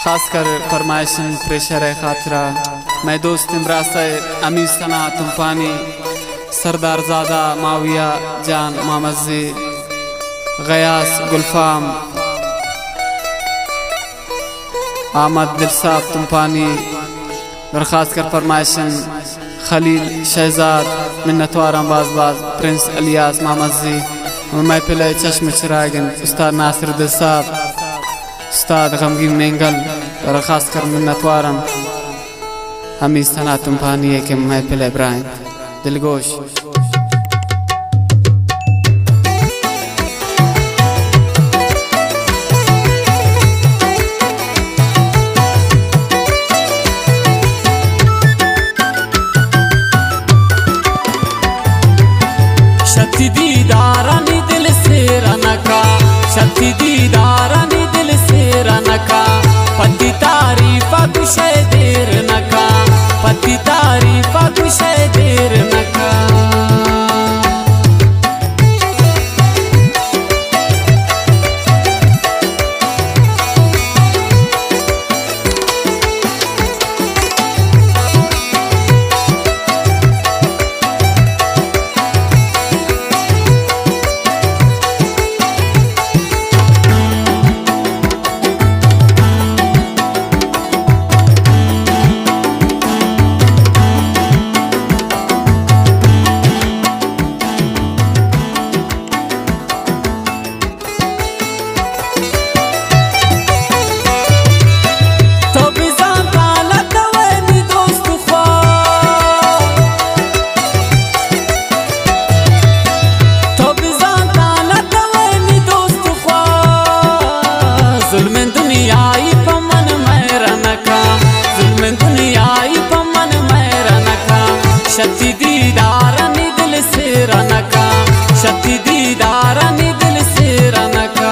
खासकर फरमाइशन प्रेशर है खातरा मैं दोस्त इमरास अमीर सना तुमपानी सरदार ज़ादा माविया जान मामज़ी गयास गुलफाम आमद दिलसाब तुमपानी दरखास्त कर फरमाइशन खलील शहजाद मिन्नतवारम बाज बाज प्रिंस अलियास मामज़ी महफिल चश्म चिरागन उस्ताद नासिर दिलसाब उस्ताद गमगीन मेंगल दरखास्त कर मिन्नतवारम हमी सना तुमपानी है कि महफिल इब्राहिम दिलगोश शति दीदारानी दिल से रनका शति दीदारानी दिल से रनका पति तारीफा कुशे देर नका पति तारीफा कुशे देर नका शति दीदारानी दिल से रनका शति दीदारानी दिल से रनका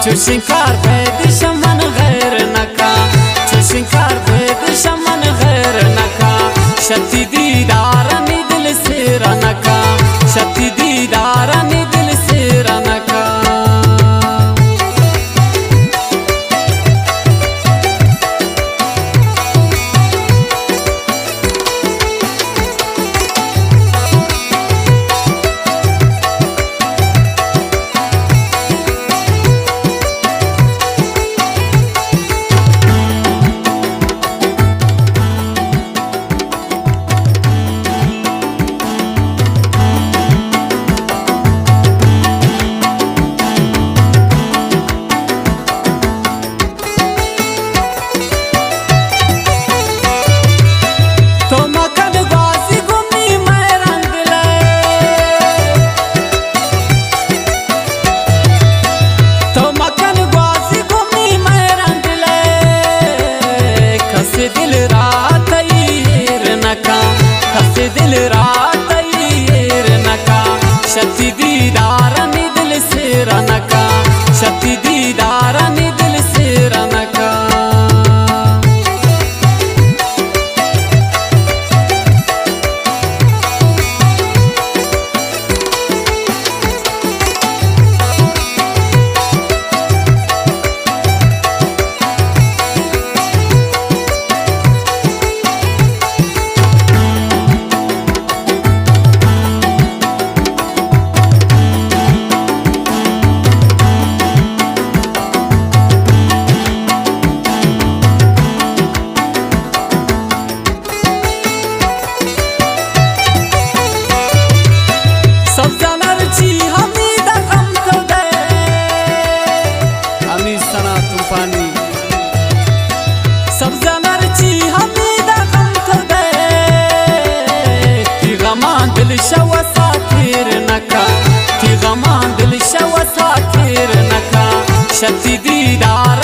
चुशिंकार बेद शमन गैर नका चुशिंकार बेद शमन गैर नका शति दीदारानी दिल से रनका शति दीदारानी दिल से रनका شوا ساتیر نکا تی غمان دل شوا ساتیر نکا شتی دیدار